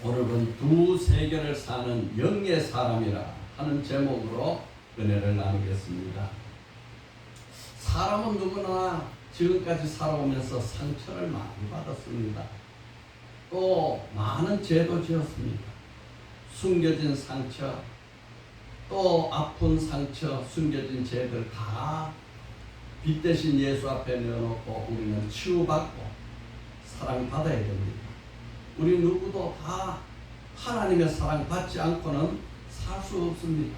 오늘은 두 세계를 사는 영의 사람이라 하는 제목으로 은혜를 나누겠습니다. 사람은 누구나 지금까지 살아오면서 상처를 많이 받았습니다. 또 많은 죄도 지었습니다. 숨겨진 상처, 또 아픈 상처, 숨겨진 죄들 다 빛 대신 예수 앞에 내어놓고 우리는 치유받고 사랑받아야 됩니다. 우리 누구도 다 하나님의 사랑 받지 않고는 살 수 없습니다.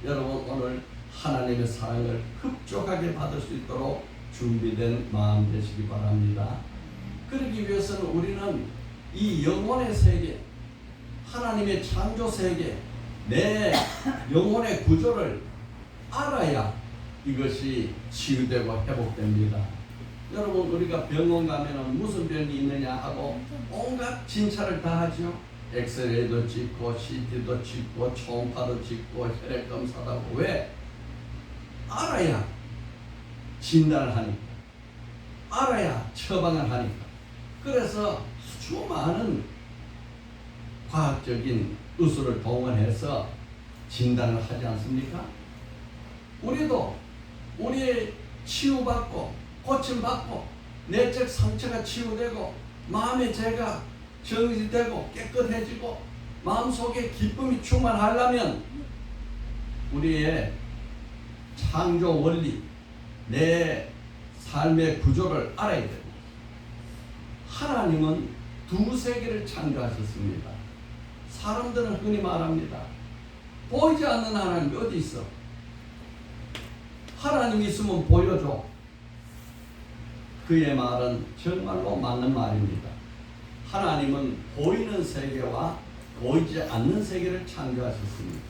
여러분, 오늘 하나님의 사랑을 흡족하게 받을 수 있도록 준비된 마음 되시기 바랍니다. 그러기 위해서는 우리는 이 영혼의 세계, 하나님의 창조 세계, 내 영혼의 구조를 알아야 이것이 치유되고 회복됩니다. 여러분, 우리가 병원 가면은 무슨 병이 있느냐 하고 온갖 진찰을 다 하죠. 엑스레이도 찍고 CT도 찍고 초음파도 찍고 혈액 검사도 하고. 왜? 알아야 진단을 하니까, 알아야 처방을 하니까. 그래서 아주 많은 과학적인 의술을 동원해서 진단을 하지 않습니까? 우리도 우리의 치유받고 고침받고 내적 상처가 치유되고 마음의 죄가 정리되고 깨끗해지고 마음속에 기쁨이 충만하려면 우리의 창조 원리, 내 삶의 구조를 알아야 됩니다. 하나님은 두 세계를 창조하셨습니다. 사람들은 흔히 말합니다. 보이지 않는 하나님이 어디 있어? 하나님이 있으면 보여줘. 그의 말은 정말로 맞는 말입니다. 하나님은 보이는 세계와 보이지 않는 세계를 창조하셨습니다.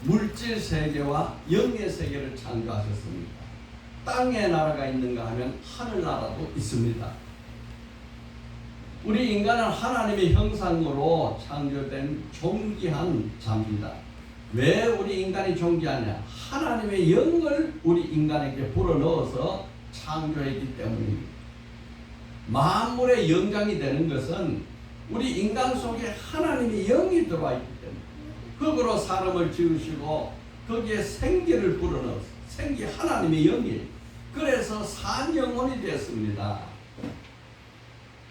물질 세계와 영의 세계를 창조하셨습니다. 땅의 나라가 있는가 하면 하늘나라도 있습니다. 우리 인간은 하나님의 형상으로 창조된 존귀한 자입니다. 왜 우리 인간이 존귀하냐? 하나님의 영을 우리 인간에게 불어넣어서 창조했기 때문입니다. 만물의 영장이 되는 것은 우리 인간 속에 하나님의 영이 들어와 있기 때문에, 흙으로 사람을 지으시고 거기에 생기를 불어넣어서 생기 하나님의 영이에요. 그래서 산 영혼이 되었습니다.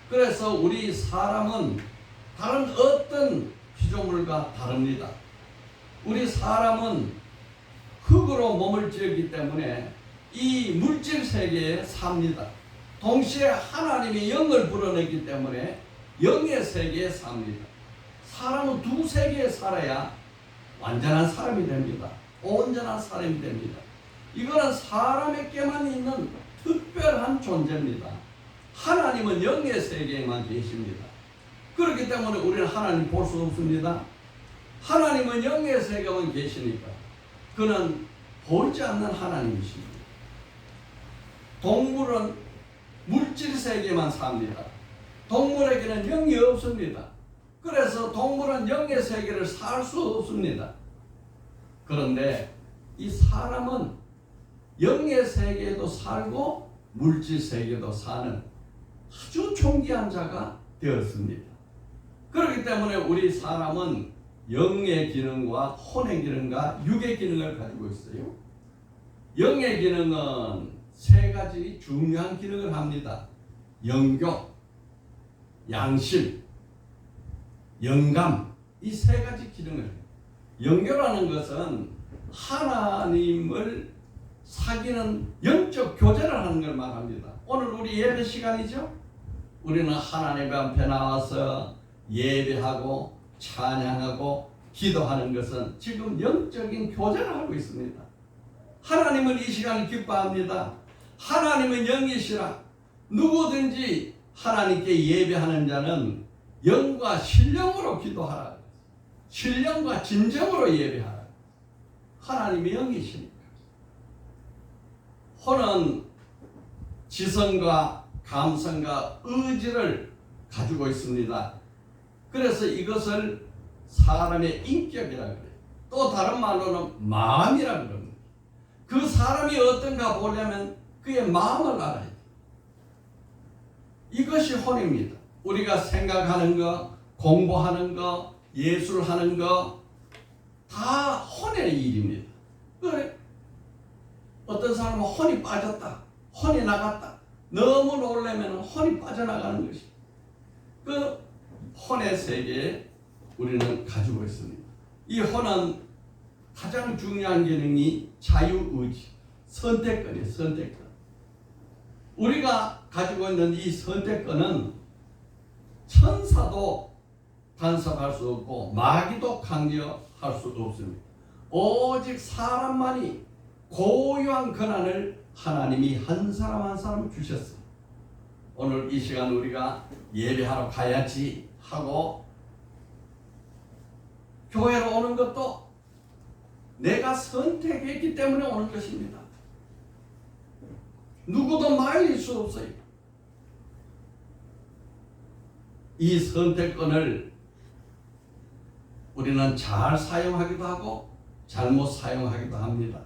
그래서 우리 사람은 다른 어떤 피조물과 다릅니다. 우리 사람은 흙으로 몸을 지었기 때문에 이 물질 세계에 삽니다. 동시에 하나님의 영을 불어넣기 때문에 영의 세계에 삽니다. 사람은 두 세계에 살아야 완전한 사람이 됩니다. 온전한 사람이 됩니다. 이거는 사람에게만 있는 특별한 존재입니다. 하나님은 영의 세계에만 계십니다. 그렇기 때문에 우리는 하나님 볼 수 없습니다. 하나님은 영의 세계에만 계시니까 그는 보이지 않는 하나님이십니다. 동물은 물질 세계만 삽니다. 동물에게는 영이 없습니다. 그래서 동물은 영의 세계를 살 수 없습니다. 그런데 이 사람은 영의 세계에도 살고 물질 세계에도 사는 아주 존귀한 자가 되었습니다. 그렇기 때문에 우리 사람은 영의 기능과 혼의 기능과 육의 기능을 가지고 있어요. 영의 기능은 세 가지 중요한 기능을 합니다. 영교, 양심, 영감, 이 세 가지 기능을 해요. 영교라는 것은 하나님을 사귀는 영적 교제를 하는 걸 말합니다. 오늘 우리 예배 시간이죠? 우리는 하나님 앞에 나와서 예배하고 찬양하고 기도하는 것은 지금 영적인 교제를 하고 있습니다. 하나님은 이 시간을 기뻐합니다. 하나님은 영이시라. 누구든지 하나님께 예배하는 자는 영과 신령으로 기도하라. 신령과 진정으로 예배하라. 하나님이 영이시니까. 혼은 지성과 감성과 의지를 가지고 있습니다. 그래서 이것을 사람의 인격이라 그래요. 또 다른 말로는 마음이라 그럽니다. 그 사람이 어떤가 보려면 그의 마음을 알아야 돼요. 이것이 혼입니다. 우리가 생각하는 것, 공부하는 거, 예술하는 거 다 혼의 일입니다. 그래. 어떤 사람은 혼이 빠졌다, 혼이 나갔다. 너무 놀라면 혼이 빠져나가는 것이. 그 혼의 세계에 우리는 가지고 있습니다. 이 혼은 가장 중요한 기능이 자유의지, 선택권이에요. 선택권. 우리가 가지고 있는 이 선택권은 천사도 간섭할 수 없고 마귀도 강제할 수 없습니다. 오직 사람만이 고유한 권한을 하나님이 한 사람 한 사람 주셨어요. 오늘 이 시간 우리가 예배하러 가야지 하고 교회로 오는 것도 내가 선택했기 때문에 오는 것입니다. 누구도 말릴 수 없어요. 이 선택권을 우리는 잘 사용하기도 하고 잘못 사용하기도 합니다.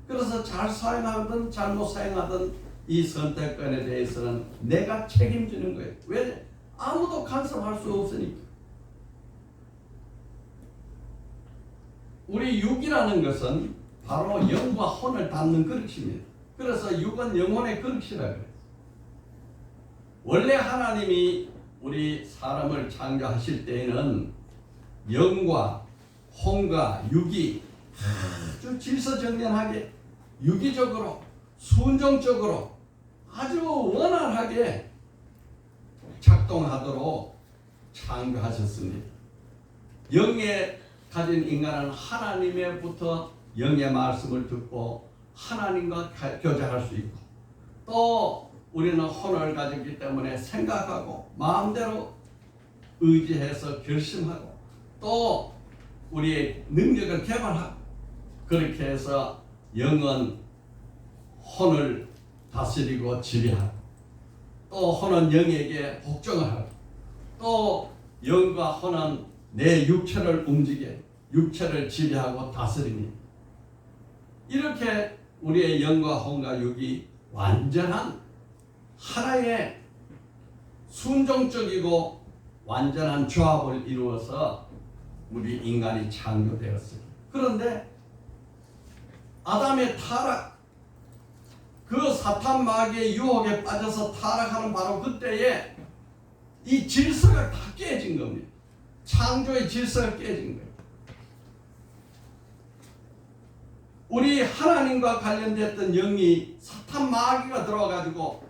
그래서 잘 사용하든 잘못 사용하든 이 선택권에 대해서는 내가 책임지는 거예요. 왜? 아무도 간섭할 수 없으니까. 우리 육이라는 것은 바로 영과 혼을 닫는 그릇입니다. 그래서 육은 영혼의 그릇이라 그래요. 원래 하나님이 우리 사람을 창조하실 때에는 영과 혼과 육이 아주 질서정연하게 유기적으로 순종적으로 아주 원활하게 작동하도록 창조하셨습니다. 영에 가진 인간은 하나님의부터 영의 말씀을 듣고 하나님과 교제할 수 있고, 또 우리는 혼을 가졌기 때문에 생각하고 마음대로 의지해서 결심하고 또 우리의 능력을 개발하고, 그렇게 해서 영은 혼을 다스리고 지배하고, 또 혼은 영에게 복종을 하고, 또 영과 혼은 내 육체를 움직여 육체를 지배하고 다스립니다. 이렇게 우리의 영과 혼과 육이 완전한 하나의 순종적이고 완전한 조합을 이루어서 우리 인간이 창조되었습니다. 그런데 아담의 타락, 그 사탄 마귀의 유혹에 빠져서 타락하는 바로 그때에 이 질서가 다 깨진 겁니다. 창조의 질서가 깨진 거예요. 우리 하나님과 관련됐던 영이 사탄 마귀가 들어와가지고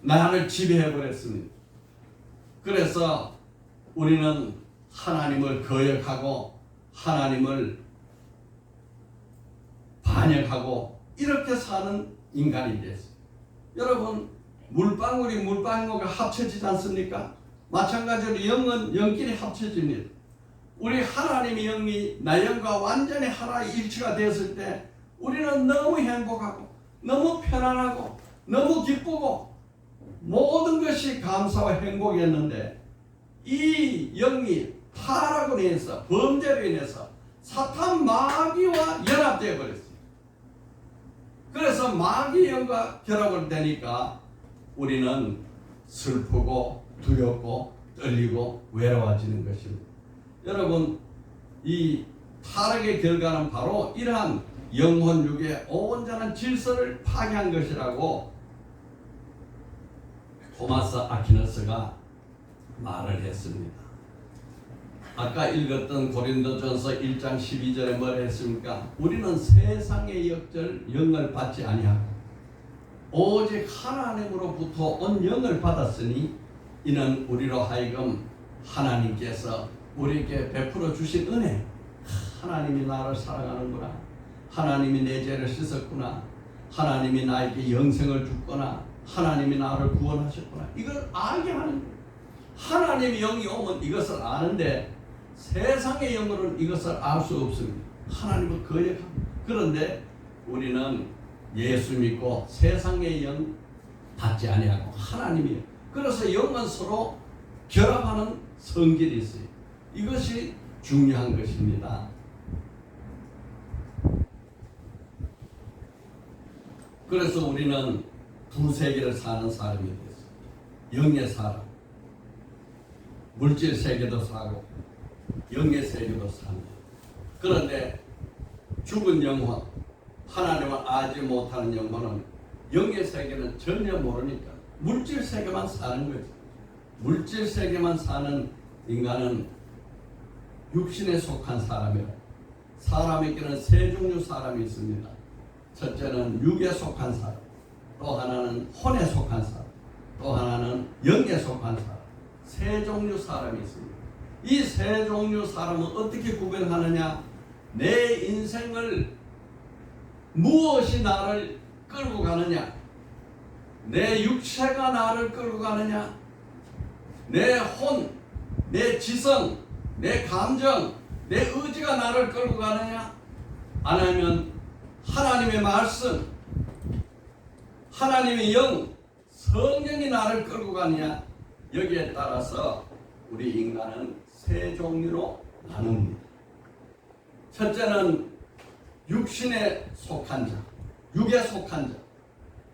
나를 지배해버렸습니다. 그래서 우리는 하나님을 거역하고 하나님을 반역하고 이렇게 사는 인간이 됐어요. 여러분, 물방울이 물방울과 합쳐지지 않습니까? 마찬가지로 영은 영끼리 합쳐집니다. 우리 하나님의 영이 나 영과 완전히 하나의 일치가 되었을 때 우리는 너무 행복하고 너무 편안하고 너무 기쁘고 모든 것이 감사와 행복이었는데, 이 영이 타락으로 인해서, 범죄로 인해서 사탄 마귀와 연합되어 버렸어요. 그래서 마귀 영과 결합을 되니까 우리는 슬프고 두렵고 떨리고 외로워지는 것입니다. 여러분, 이 타락의 결과는 바로 이러한 영혼육의 온전한 질서를 파괴한 것이라고 토마스 아퀴나스가 말을 했습니다. 아까 읽었던 고린도전서 1장 12절에 뭐라 했습니까? 우리는 세상의 역절 영을 받지 아니하고 오직 하나님으로부터 온 영을 받았으니 이는 우리로 하여금 하나님께서 우리에게 베풀어 주신 은혜, 하나님이 나를 사랑하는구나, 하나님이 내 죄를 씻었구나, 하나님이 나에게 영생을 줬구나, 하나님이 나를 구원하셨구나, 이걸 알게 하는 거예요. 하나님의 영이 오면 이것을 아는데 세상의 영으로는 이것을 알 수 없습니다. 하나님을 거역합니다. 그런데 우리는 예수 믿고 세상의 영 받지 아니하고 하나님의 영, 그래서 영은 서로 결합하는 성질이 있어요. 이것이 중요한 것입니다. 그래서 우리는 두 세계를 사는 사람이 됐어요. 영의 사람, 물질 세계도 사고 영의 세계도 삽니다. 그런데 죽은 영혼, 하나님을 알지 못하는 영혼은 영의 세계는 전혀 모르니까 물질 세계만 사는 거죠. 물질 세계만 사는 인간은 육신에 속한 사람이에요. 사람에게는 세 종류 사람이 있습니다. 첫째는 육에 속한 사람, 또 하나는 혼에 속한 사람, 또 하나는 영에 속한 사람. 세 종류 사람이 있습니다. 이 세 종류 사람은 어떻게 구별하느냐? 내 인생을 무엇이 나를 끌고 가느냐? 내 육체가 나를 끌고 가느냐? 내 혼, 내 지성, 내 감정, 내 의지가 나를 끌고 가느냐? 아니면 하나님의 말씀, 하나님의 영, 성령이 나를 끌고 가느냐? 여기에 따라서 우리 인간은 세 종류로 나눕니다. 첫째는 육신에 속한 자, 육에 속한 자.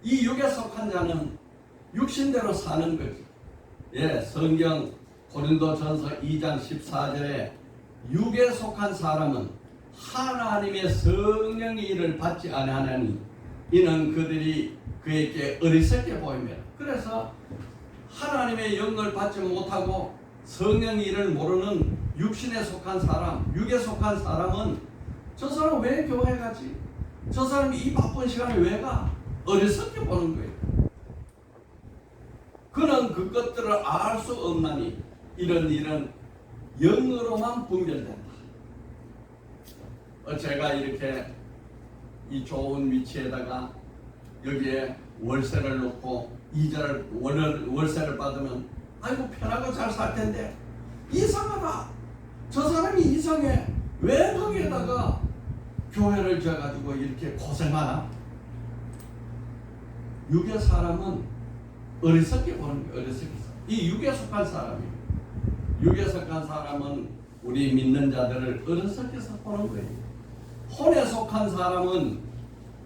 이 육에 속한 자는 육신대로 사는 거지. 예, 성경 고린도전서 2장 14절에 육에 속한 사람은 하나님의 성령의 일을 받지 아니하나니 이는 그들이 그에게 어리석게 보입니다. 그래서 하나님의 영을 받지 못하고 성령의 일을 모르는 육신에 속한 사람, 육에 속한 사람은 저 사람 왜 교회 가지? 저 사람이 이 바쁜 시간에 왜 가? 어리석게 보는 거예요. 그는 그것들을 알 수 없나니 이런 일은 영으로만 분별된다. 제가 이렇게 이 좋은 위치에다가 여기에 월세를 놓고 이자를 월세를 받으면 아이고 편하고 잘 살 텐데 이상하다. 저 사람이 이상해. 왜 거기에다가 교회를 지어가지고 이렇게 고생하나? 육의 사람은 어리석게 보는 거예요. 어리석게. 이 육에 속한 사람이에요. 육에 속한 사람은 우리 믿는 자들을 어리석게 보는 거예요. 혼에 속한 사람은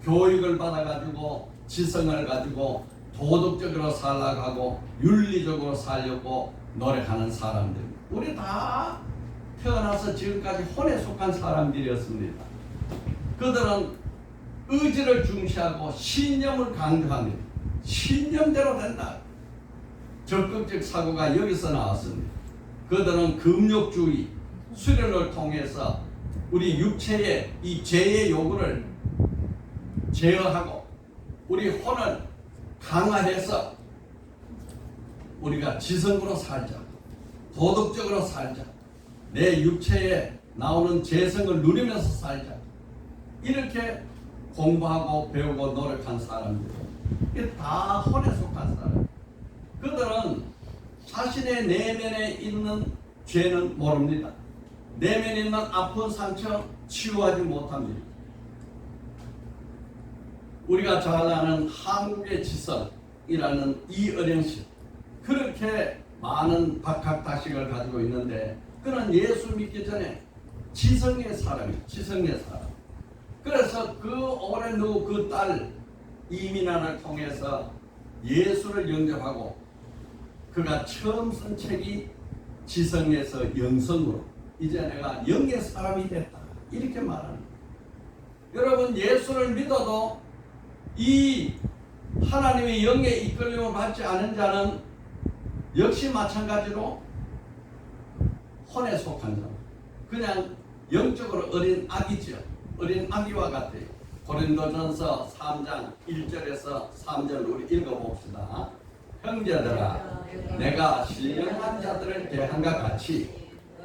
교육을 받아가지고 지성을 가지고 도덕적으로 살려고 하고 윤리적으로 살려고 노력하는 사람들. 우리 다 태어나서 지금까지 혼에 속한 사람들이었습니다. 그들은 의지를 중시하고 신념을 강조합니다. 신념대로 된다. 적극적 사고가 여기서 나왔습니다. 그들은 금욕주의, 수련을 통해서 우리 육체의 이 죄의 요구를 제어하고 우리 혼을 강화해서 우리가 지성으로 살자, 도덕적으로 살자, 내 육체에 나오는 재성을 누리면서 살자, 이렇게 공부하고 배우고 노력한 사람들. 이게 다 혼에 속한 사람. 그들은 자신의 내면에 있는 죄는 모릅니다. 내면에 있는 아픈 상처 치유하지 못합니다. 우리가 잘 아는 한국의 지성이라는 이어령식, 그렇게 많은 박학다식을 가지고 있는데 그는 예수 믿기 전에 지성의 사람이에요. 지성의 사람. 그래서 그 오랜 후 그 딸 이민아를 통해서 예수를 영접하고 그가 처음 쓴 책이 지성에서 영성으로 이제 내가 영의 사람이 됐다, 이렇게 말하는 거예요. 여러분, 예수를 믿어도 이 하나님의 영의 이끌림을 받지 않은 자는 역시 마찬가지로 혼에 속한 자, 그냥 영적으로 어린 아기죠. 어린 아기와 같아요. 고린도전서 3장 1절에서 3절 우리 읽어봅시다. 형제들아, 내가 신령한 자들을 대한과 같이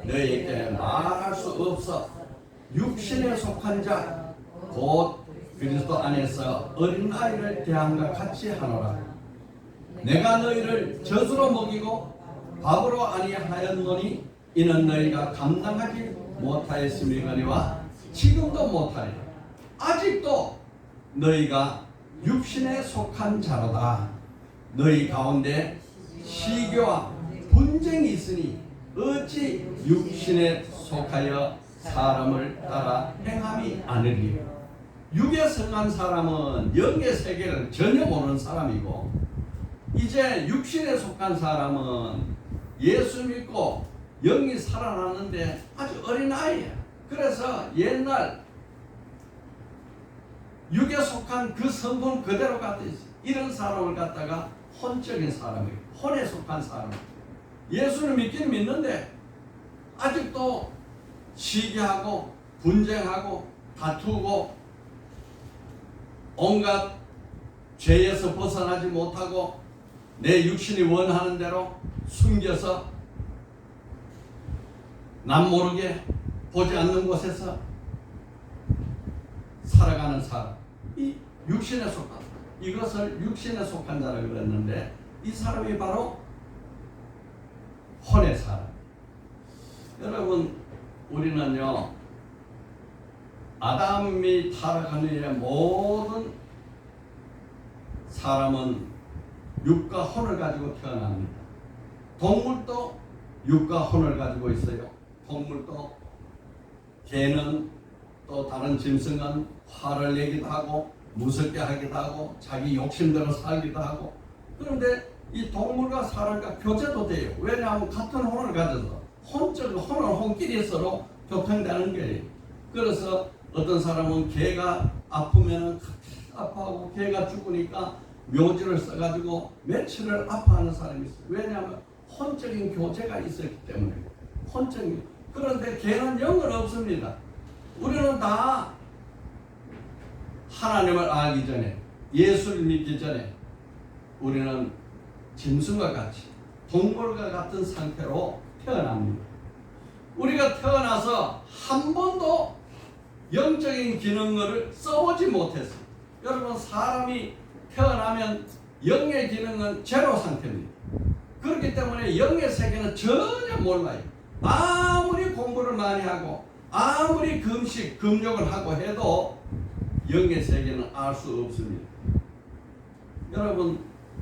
너희에게 말할 수 없어 육신에 속한 자 곧 그리스도 안에서 어린아이를 대함과 같이 하노라. 내가 너희를 젖으로 먹이고 밥으로 아니하였노니 이는 너희가 감당하지 못하였음이거니와 지금도 못하리라. 아직도 너희가 육신에 속한 자로다. 너희 가운데 시교와 분쟁이 있으니 어찌 육신에 속하여 사람을 따라 행함이 아니리. 육에 속한 사람은 영의 세계를 전혀 모르는 사람이고, 이제 육신에 속한 사람은 예수 믿고 영이 살아났는데 아주 어린아이야. 그래서 옛날 육에 속한 그 성분 그대로 갖다 있어. 이런 사람을 갖다가 혼적인 사람이에요. 혼에 속한 사람. 예수를 믿기는 믿는데 아직도 시기하고 분쟁하고 다투고 온갖 죄에서 벗어나지 못하고 내 육신이 원하는 대로 숨겨서 남 모르게 보지 않는 곳에서 살아가는 사람. 이 육신에 속한, 이것을 육신에 속한 자라 그랬는데 이 사람이 바로 혼의 사람. 여러분, 우리는요 아담이 타락한 후에 모든 사람은 육과 혼을 가지고 태어납니다. 동물도 육과 혼을 가지고 있어요. 동물도 개는 또 다른 짐승은 화를 내기도 하고 무섭게 하기도 하고 자기 욕심대로 살기도 하고. 그런데 이 동물과 사람과 교제도 돼요. 왜냐하면 같은 혼을 가져서 혼적인 혼은 혼끼리 서로 교통되는 거예요. 그래서 어떤 사람은 개가 아프면 아파하고 개가 죽으니까 묘지를 써가지고 며칠을 아파하는 사람이 있어요. 왜냐하면 혼적인 교제가 있었기 때문에. 혼적인. 그런데 개는 영은 없습니다. 우리는 다 하나님을 알기 전에, 예수를 믿기 전에 우리는 짐승과 같이 동물과 같은 상태로 태어납니다. 우리가 태어나서 한 번도 영적인 기능을 써보지 못했어요. 여러분, 사람이 태어나면 영의 기능은 제로 상태입니다. 그렇기 때문에 영의 세계는 전혀 몰라요. 아무리 공부를 많이 하고 아무리 금식, 금욕을 하고 해도 영의 세계는 알 수 없습니다. 여러분,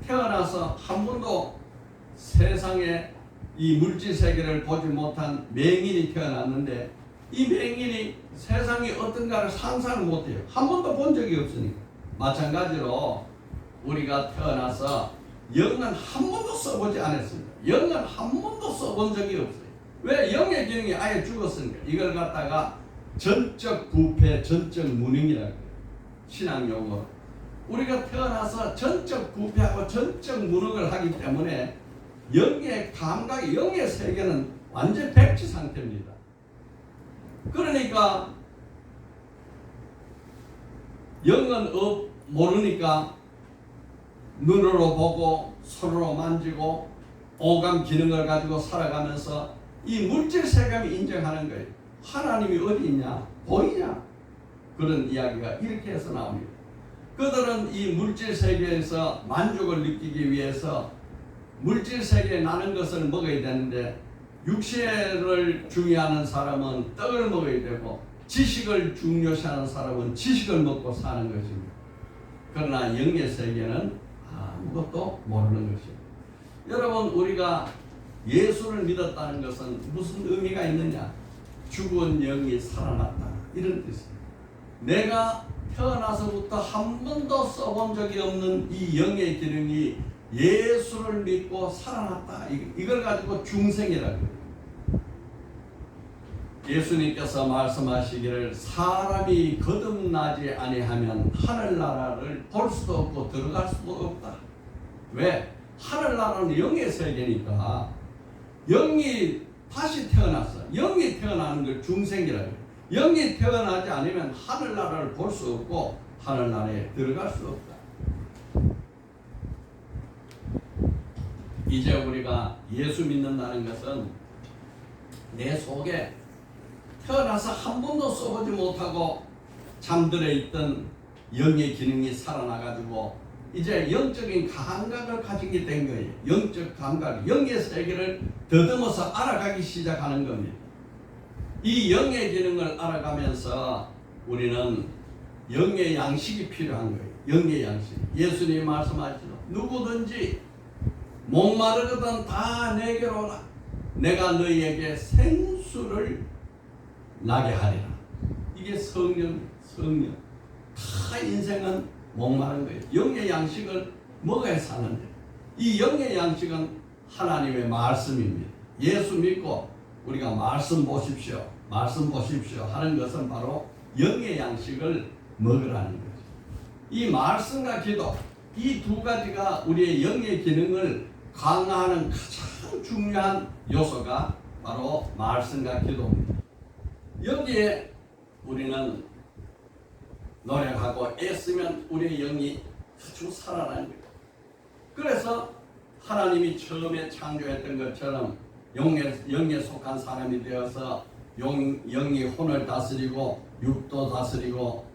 태어나서 한 번도 세상에 이 물질 세계를 보지 못한 맹인이 태어났는데 이 맹인이 세상이 어떤가를 상상을 못해요. 한 번도 본 적이 없으니까. 마찬가지로 우리가 태어나서 영은 한 번도 써보지 않았습니다. 영은 한 번도 써본 적이 없어요. 왜? 영의 기능이 아예 죽었으니까. 이걸 갖다가 전적 부패, 전적 무능이라고 해요. 신앙 용어로. 우리가 태어나서 전적 부패하고 전적 무능을 하기 때문에 영의 감각이, 영의 세계는 완전 백지 상태입니다. 그러니까 영은 모르니까 눈으로 보고 손으로 만지고 오감 기능을 가지고 살아가면서 이 물질 세계를 인정하는 거예요. 하나님이 어디 있냐? 보이냐? 그런 이야기가 이렇게 해서 나옵니다. 그들은 이 물질 세계에서 만족을 느끼기 위해서 물질 세계에 나는 것을 먹어야 되는데 육체를 중요하는 사람은 떡을 먹어야 되고 지식을 중요시하는 사람은 지식을 먹고 사는 것입니다. 그러나 영의 세계는 아무것도 모르는 것입니다. 여러분, 우리가 예수를 믿었다는 것은 무슨 의미가 있느냐? 죽은 영이 살아났다, 이런 뜻입니다. 내가 태어나서부터 한 번도 써본 적이 없는 이 영의 기능이 예수를 믿고 살아났다, 이걸 가지고 중생이라고 해요. 예수님께서 말씀하시기를 사람이 거듭나지 아니하면 하늘나라를 볼 수도 없고 들어갈 수도 없다. 왜? 하늘나라는 영의 세계니까 영이 다시 태어났어. 영이 태어나는 걸 중생이라고 해요. 영이 태어나지 않으면 하늘나라를 볼 수 없고 하늘나라에 들어갈 수 없다. 이제 우리가 예수 믿는다는 것은 내 속에 태어나서 한 번도 써보지 못하고 잠들어 있던 영의 기능이 살아나가지고 이제 영적인 감각을 가지게 된 거예요. 영적 감각, 영의 세계를 더듬어서 알아가기 시작하는 겁니다. 이 영의 기능을 알아가면서 우리는 영의 양식이 필요한 거예요. 영의 양식. 예수님이 말씀하시죠. 누구든지 목마르거든 다 내게로 오라. 내가 너희에게 생수를 나게 하리라. 이게 성령. 다 인생은 목마른 거예요. 영의 양식을 먹어야 사는데 이 영의 양식은 하나님의 말씀입니다. 예수 믿고 우리가 말씀 보십시오, 말씀 보십시오 하는 것은 바로 영의 양식을 먹으라는 거죠. 이 말씀과 기도, 이 두 가지가 우리의 영의 기능을 강화하는 가장 중요한 요소가 바로 말씀과 기도입니다. 여기에 우리는 노력하고 애쓰면 우리의 영이 아주 살아나는 거예요. 그래서 하나님이 처음에 창조했던 것처럼 영에 속한 사람이 되어서 영이 혼을 다스리고 육도 다스리고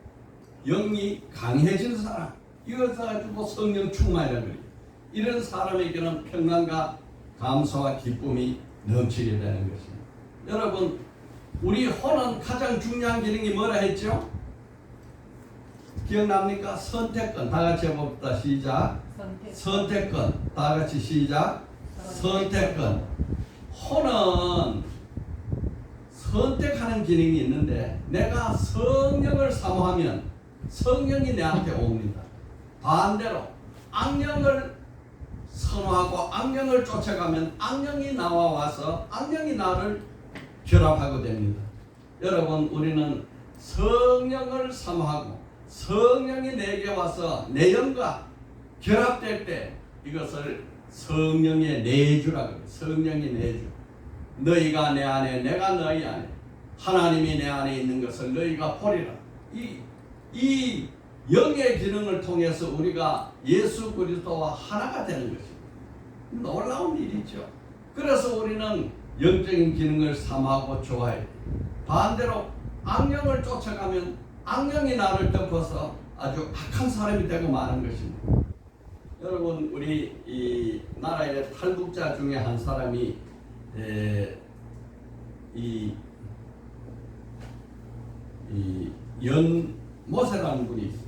영이 강해진 사람, 이것을 가지고 성령 충만이라고 그래요. 이런 사람에게는 평안과 감사와 기쁨이 넘치게 되는 것입니다. 여러분, 우리 혼은 가장 중요한 기능이 뭐라 했죠? 기억납니까? 선택권. 다 같이 해봅시다. 시작. 선택권. 다 같이 시작. 선택권. 혼은 선택하는 기능이 있는데 내가 성령을 사모하면 성령이 내한테 옵니다. 반대로 악령을 선호하고 악령을 쫓아가면 악령이 나와 와서 악령이 나를 결합하게 됩니다. 여러분, 우리는 성령을 사모하고 성령이 내게 와서 내 영과 결합될 때 이것을 성령의 내주라고 해요. 성령의 내주. 너희가 내 안에 내가 너희 안에, 하나님이 내 안에 있는 것을 너희가 보리라. 이 영의 기능을 통해서 우리가 예수 그리스도와 하나가 되는 것입니다. 놀라운 일이죠. 그래서 우리는 영적인 기능을 삼하고 좋아해야 돼요. 반대로 악령을 쫓아가면 악령이 나를 덮어서 아주 악한 사람이 되고 마는 것입니다. 여러분, 우리 이 나라의 탈북자 중에 한 사람이 연모세라는 분이 있어요.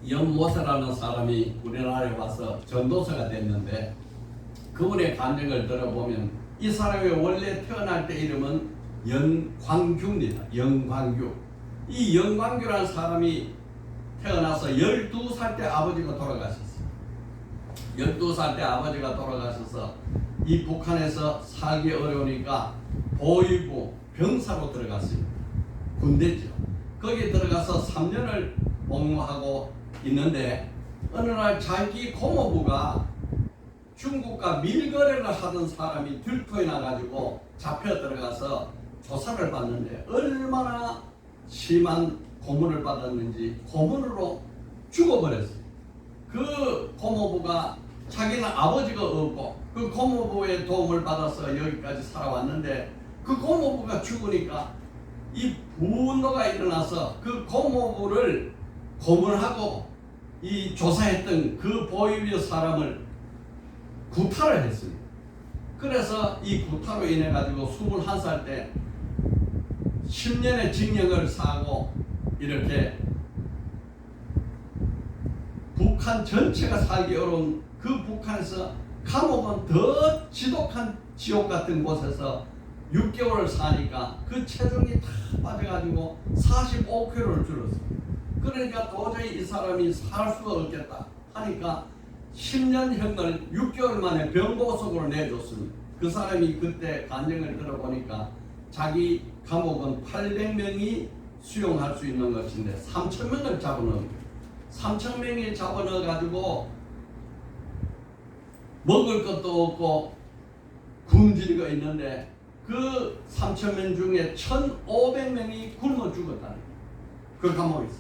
연모세라는 사람이 우리나라에 와서 전도사가 됐는데 그분의 간증을 들어보면 이 사람이 원래 태어날 때 이름은 영광규입니다. 영광규. 이 영광규라는 사람이 태어나서 12살 때 아버지가 돌아가셨어요. 12살 때 아버지가 돌아가셔서 이 북한에서 살기 어려우니까 보위부 병사로 들어갔습니다. 군대죠. 거기 들어가서 3년을 복무하고 있는데 어느 날 자기 고모부가 중국과 밀거래를 하던 사람이 들토에 나가지고 잡혀 들어가서 조사를 받는데 얼마나 심한 고문을 받았는지 고문으로 죽어버렸어요. 그 고모부가 자기는 아버지가 없고 그 고모부의 도움을 받아서 여기까지 살아왔는데 그 고모부가 죽으니까 이 분노가 일어나서 그 고모부를 고문하고 이 조사했던 그 보위부 사람을 구타를 했습니다. 그래서 이 구타로 인해 가지고 21살 때 10년의 징역을 사고 이렇게 북한 전체가 살기 어려운 그 북한에서 감옥은 더 지독한 지옥 같은 곳에서 6개월을 사니까 그 체중이 다 빠져가지고 45kg를 줄었어요. 그러니까 도저히 이 사람이 살 수가 없겠다 하니까 10년형을 6개월 만에 병보석으로 내줬습니다. 그 사람이 그때 간증을 들어보니까 자기 감옥은 800명이 수용할 수 있는 것인데 3,000명을 잡아넣은 거예요. 3,000명이 잡아넣어 가지고 먹을 것도 없고 굶주리고 있는데 그 3,000명 중에 1,500명이 굶어 죽었다는 거예요. 그 감옥에서.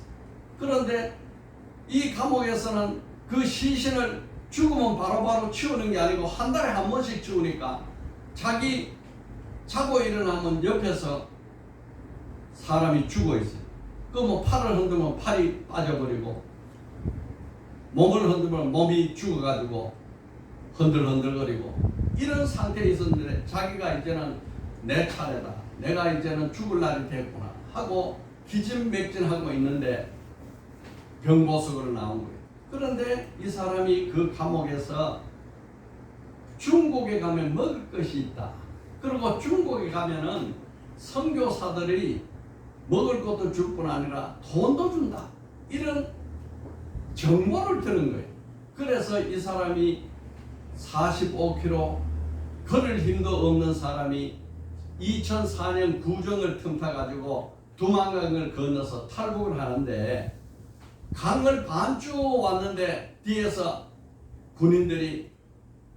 그런데 이 감옥에서는 그 시신을 죽으면 바로바로 치우는 게 아니고 한 달에 한 번씩 치우니까 자기 자고 일어나면 옆에서 사람이 죽어 있어요. 그 뭐 팔을 흔들면 팔이 빠져버리고 몸을 흔들면 몸이 죽어가지고 흔들흔들거리고 이런 상태에 있었는데 자기가 이제는 내 차례다. 내가 이제는 죽을 날이 됐구나 하고 기진맥진하고 있는데 병보석으로 나온 거예요. 그런데 이 사람이 그 감옥에서 중국에 가면 먹을 것이 있다. 그리고 중국에 가면은 선교사들이 먹을 것도 줄 뿐 아니라 돈도 준다. 이런 정보를 들은 거예요. 그래서 이 사람이 45km 걸을 힘도 없는 사람이 2004년 구정을 틈타 가지고 두만강을 건너서 탈북을 하는데 강을 반주 왔는데 뒤에서 군인들이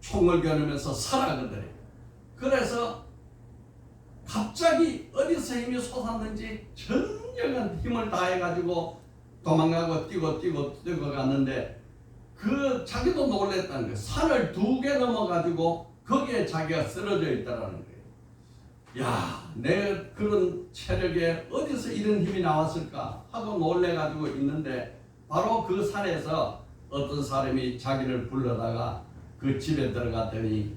총을 겨누면서 서라거든요. 그래서 갑자기 어디서 힘이 솟았는지 전력한 힘을 다해 가지고 도망가고 뛰고 갔는데 그 자기도 놀랬다는 거예요. 산을 2개 넘어 가지고 거기에 자기가 쓰러져 있다라는 거예요. 야, 내 그런 체력에 어디서 이런 힘이 나왔을까 하고 놀래 가지고 있는데 바로 그 산에서 어떤 사람이 자기를 불러다가 그 집에 들어갔더니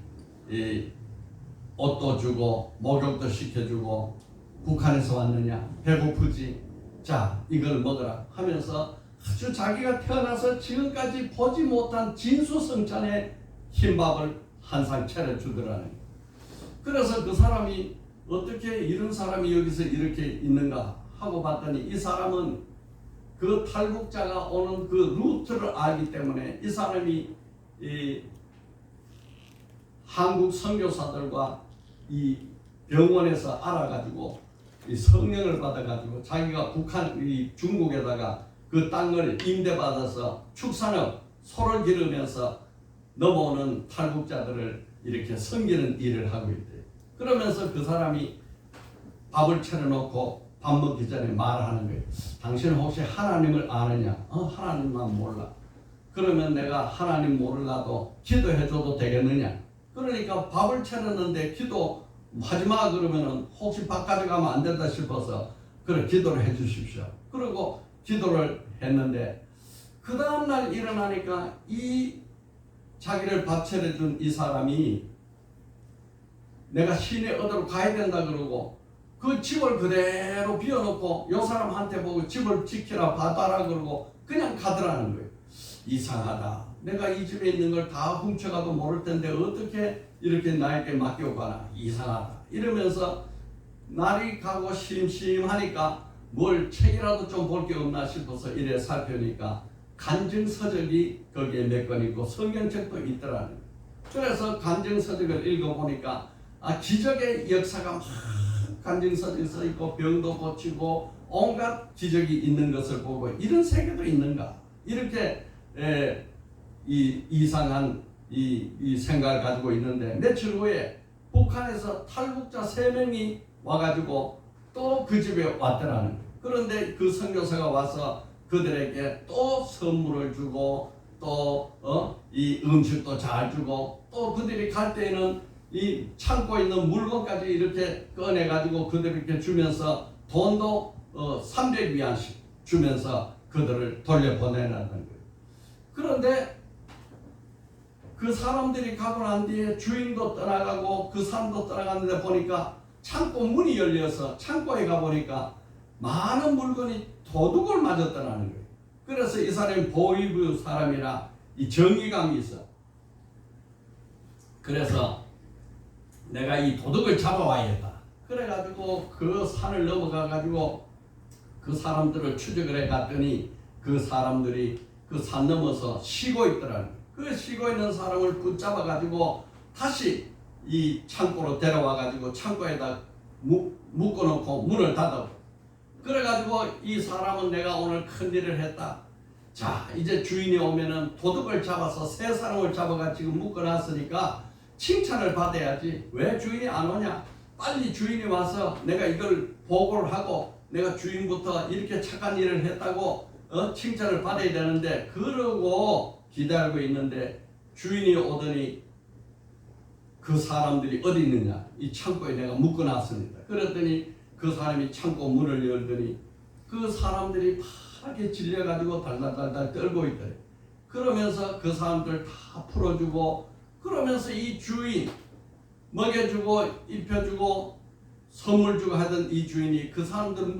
옷도 주고 목욕도 시켜주고 북한에서 왔느냐 배고프지 자 이걸 먹어라 하면서 아주 자기가 태어나서 지금까지 보지 못한 진수성찬의 흰밥을 한 상 차려주더라는. 그래서 그 사람이 어떻게 이런 사람이 여기서 이렇게 있는가 하고 봤더니 이 사람은 그 탈북자가 오는 그 루트를 알기 때문에 이 사람이 이 한국 선교사들과 이 병원에서 알아가지고 이 성령을 받아가지고 자기가 이 중국에다가 그 땅을 임대받아서 축산업 소를 기르면서 넘어오는 탈북자들을 이렇게 섬기는 일을 하고 있대요. 그러면서 그 사람이 밥을 차려놓고 밥 먹기 전에 말하는 거예요. 당신은 혹시 하나님을 아느냐? 하나님만 몰라. 그러면 내가 하나님 모르라도 기도해줘도 되겠느냐? 그러니까 밥을 차렸는데 기도하지 마 그러면은 혹시 밥 가져가면 안 된다 싶어서 그래 기도를 해 주십시오. 그리고 기도를 했는데 그 다음날 일어나니까 이 자기를 밥 차려준 이 사람이 내가 신의 얻으러 가야 된다 그러고 그 집을 그대로 비워놓고 요 사람한테 보고 집을 지키라 봐봐라 그러고 그냥 가더라는 거예요. 이상하다. 내가 이 집에 있는 걸 다 훔쳐가도 모를 텐데 어떻게 이렇게 나에게 맡겨가나 이상하다. 이러면서 날이 가고 심심하니까 뭘 책이라도 좀 볼 게 없나 싶어서 이래 살펴니까 간증서적이 거기에 몇 권 있고 성경책도 있더라는 거예요. 그래서 간증서적을 읽어보니까 기적의 역사가 막 간증서적에 써 있고 병도 고치고 온갖 기적이 있는 것을 보고 이런 세계도 있는가 이렇게 이 이상한 이 생각을 가지고 있는데 며칠 후에 북한에서 탈북자 3명이 와가지고 또 그 집에 왔더라는 거예요. 그런데 그 선교사가 와서 그들에게 또 선물을 주고 또 이 음식도 잘 주고 또 그들이 갈 때에는 이 창고에 있는 물건까지 이렇게 꺼내가지고 그들에게 주면서 돈도 300위안씩 주면서 그들을 돌려보내라는 거예요. 그런데 그 사람들이 가고 난 뒤에 주인도 떠나가고 그 사람도 떠나갔는데 보니까 창고 문이 열려서 창고에 가보니까 많은 물건이 도둑을 맞았다는 거예요. 그래서 이 사람이 보이부 사람이라 이 정의감이 있어. 그래서 내가 이 도둑을 잡아와야겠다. 그래가지고 그 산을 넘어가가지고 그 사람들을 추적을 해갔더니 그 사람들이 그 산 넘어서 쉬고 있더라는 거예요. 그 쉬고 있는 사람을 붙잡아가지고 다시 이 창고로 데려와가지고 창고에다 묶어놓고 문을 닫아. 그래가지고 이 사람은 내가 오늘 큰일을 했다. 자 이제 주인이 오면은 도둑을 잡아서 3사람을 잡아가 지금 묶어놨으니까 칭찬을 받아야지. 왜 주인이 안 오냐? 빨리 주인이 와서 내가 이걸 보고를 하고 내가 주인부터 이렇게 착한 일을 했다고 칭찬을 받아야 되는데 그러고 기다리고 있는데 주인이 오더니 그 사람들이 어디 있느냐? 이 창고에 내가 묶어놨습니다. 그랬더니 그 사람이 창고 문을 열더니 그 사람들이 파랗게 질려가지고 달달달달 떨고 있더래. 그러면서 그 사람들 다 풀어주고 그러면서 이 주인 먹여주고 입혀주고 선물 주고 하던 이 주인이 그 사람들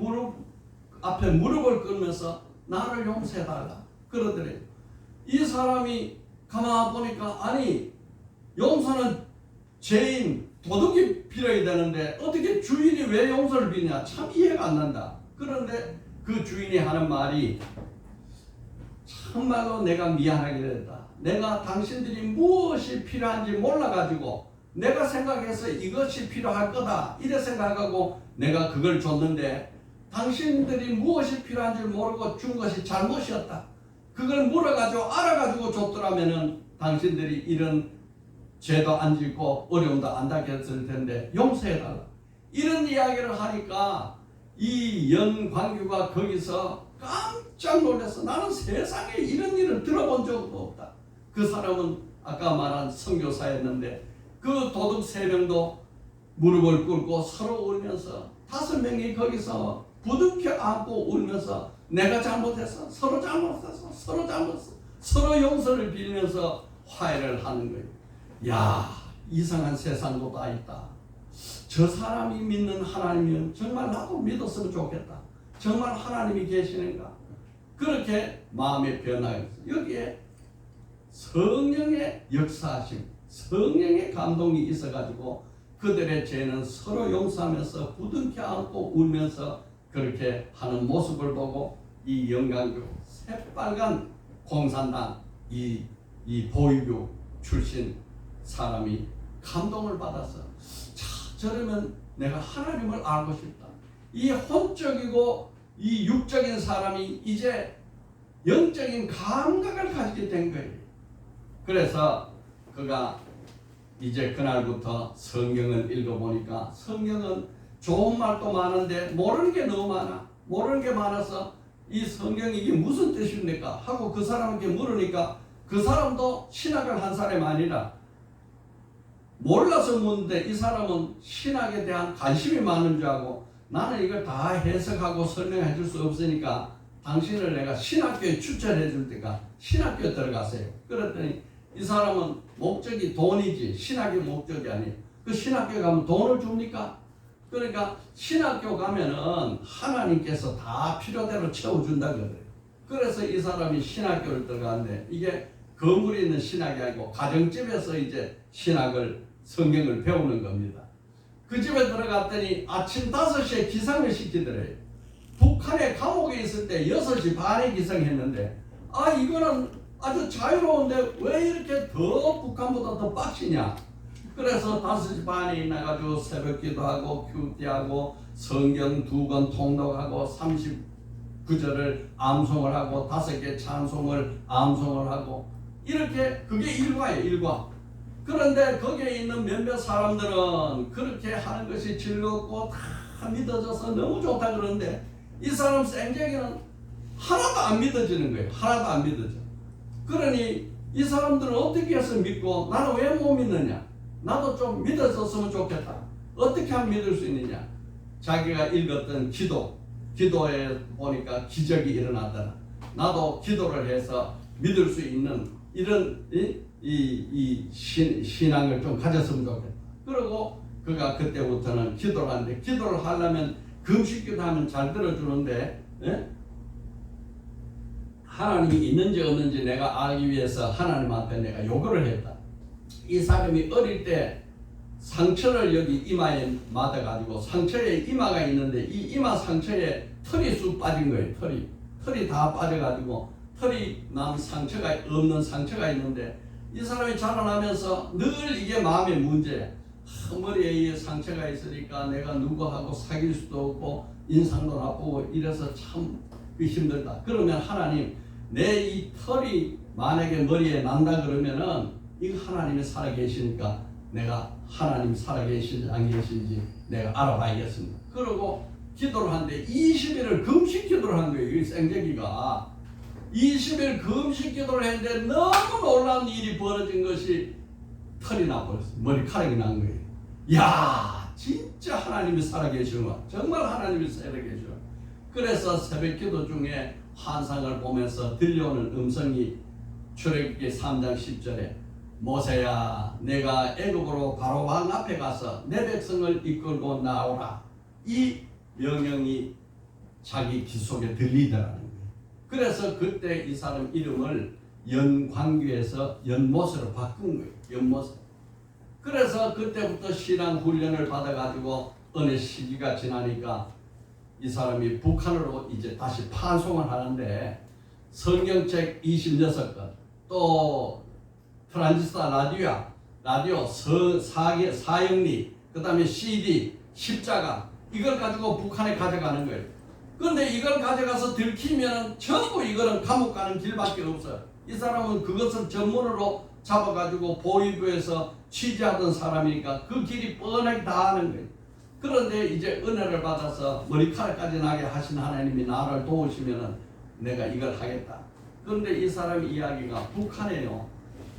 앞에 무릎을 꿇으면서 나를 용서해달라 그러더래. 이 사람이 가만 보니까 아니 용서는 죄인 도둑이 빌어야 되는데 어떻게 주인이 왜 용서를 비냐 참 이해가 안 난다. 그런데 그 주인이 하는 말이 정말로 내가 미안하게 됐다. 내가 당신들이 무엇이 필요한지 몰라가지고 내가 생각해서 이것이 필요할 거다 이래 생각하고 내가 그걸 줬는데 당신들이 무엇이 필요한지 모르고 준 것이 잘못이었다. 그걸 물어가지고 알아가지고 줬더라면은 당신들이 이런 죄도 안 짓고 어려움도 안 닿겠을 텐데 용서해달라. 이런 이야기를 하니까 이 연광규가 거기서 깜짝 놀라서 나는 세상에 이런 일을 들어본 적도 없다. 그 사람은 아까 말한 선교사였는데 그 도둑 3명도 무릎을 꿇고 서로 울면서 5명이 거기서 부둥켜 안고 울면서 내가 잘못했어, 서로 잘못했어, 서로 용서를 빌면서 화해를 하는 거예요. 야, 이상한 세상도 다 있다. 저 사람이 믿는 하나님이면 정말 나도 믿었으면 좋겠다. 정말 하나님이 계시는가? 그렇게 마음의 변화가 있어요. 여기에 성령의 역사하심, 성령의 감동이 있어가지고 그들의 죄는 서로 용서하면서 부둥켜 안고 울면서 그렇게 하는 모습을 보고 이 영광교 새빨간 공산당 이 보이교 출신 사람이 감동을 받아서 저러면 내가 하나님을 알고 싶다. 이 혼적이고 이 육적인 사람이 이제 영적인 감각을 가지게 된 거예요. 그래서 그가 이제 그날부터 성경을 읽어보니까 성경은 좋은 말도 많은데 모르는 게 너무 많아. 모르는 게 많아서 이 성경이 이게 무슨 뜻입니까? 하고 그 사람에게 물으니까 그 사람도 신학을 한 사람이 아니라 몰라서 묻는데 이 사람은 신학에 대한 관심이 많은 줄 알고 나는 이걸 다 해석하고 설명해 줄 수 없으니까 당신을 내가 신학교에 추천해 줄 테니까 신학교에 들어가세요. 그랬더니 이 사람은 목적이 돈이지 신학이 목적이 아니에요. 그 신학교에 가면 돈을 줍니까? 그러니까 신학교 가면은 하나님께서 다 필요대로 채워준다 그래요. 그래서 이 사람이 신학교를 들어가는데 이게 건물에 있는 신학이 아니고 가정집에서 이제 신학을 성경을 배우는 겁니다. 그 집에 들어갔더니 아침 5시에 기상을 시키더래요. 북한에 감옥에 있을 때 6시 반에 기상했는데 이거는 아주 자유로운데 왜 이렇게 더 북한보다 더 빡시냐. 그래서 5시 반에 나가지고 새벽 기도하고 큐티하고 성경 2권 통독하고 39절을 암송을 하고 5개 찬송을 암송을 하고 이렇게 그게 일과예요. 일과. 그런데 거기에 있는 몇몇 사람들은 그렇게 하는 것이 즐겁고 다 믿어져서 너무 좋다 그러는데 이 사람 생재기는 하나도 안 믿어지는 거예요. 하나도 안 믿어져. 그러니 이 사람들은 어떻게 해서 믿고 나는 왜 못 믿느냐? 나도 좀 믿어졌으면 좋겠다. 어떻게 하면 믿을 수 있느냐? 자기가 읽었던 기도에 보니까 기적이 일어나더라. 나도 기도를 해서 믿을 수 있는 이런 신앙을 좀 가졌으면 좋겠다. 그리고 그가 그때부터는 기도를 하는데 기도를 하려면 금식기도 하면 잘 들어주는데 하나님이 있는지 없는지 내가 알기 위해서 하나님 앞에 내가 요구를 했다. 이 사람이 어릴 때 상처를 여기 이마에 맞아가지고 상처에 이마가 있는데 이 이마 상처에 털이 쑥 빠진 거예요. 털이 다 빠져가지고 털이 난 상처가 없는 상처가 있는데 이 사람이 자라나면서 늘 이게 마음의 문제야. 머리에 이 상처가 있으니까 내가 누구하고 사귈 수도 없고 인상도 나쁘고 이래서 참 힘들다. 그러면 하나님 내 이 털이 만약에 머리에 난다 그러면은 이거 하나님이 살아계시니까 내가 하나님 살아계신지 안 계신지 내가 알아봐야겠습니다. 그러고 기도를 하는데 20일을 금식 기도를 한 거예요. 이 생재기가 20일 금식 기도를 했는데 너무 놀라운 일이 벌어진 것이 털이 나버렸어요. 머리카락이 난 거예요. 야, 진짜 하나님이 살아계시구나. 정말 하나님이 살아계시구나. 그래서 새벽 기도 중에 환상을 보면서 들려오는 음성이 출애굽기 3장 10절에 모세야 내가 애굽으로 바로 왕 앞에 가서 내 백성을 이끌고 나오라. 이 명령이 자기 귀 속에 들리더라는 거예요. 그래서 그때 이 사람 이름을 연광규에서 연못으로 바꾼 거예요. 연못. 그래서 그때부터 신앙 훈련을 받아가지고 어느 시기가 지나니까 이 사람이 북한으로 이제 다시 파송을 하는데 성경책 26권, 또 트란지스타 라디오 사형리, 그 다음에 CD, 십자가, 이걸 가지고 북한에 가져가는 거예요. 그런데 이걸 가져가서 들키면 전부 이거는 감옥 가는 길밖에 없어요. 이 사람은 그것을 전문으로 잡아가지고 보위부에서 취재하던 사람이니까 그 길이 뻔하게 다 아는 거예요. 그런데 이제 은혜를 받아서 머리카락까지 나게 하신 하나님이 나를 도우시면은 내가 이걸 하겠다. 그런데 이 사람의 이야기가 북한에요,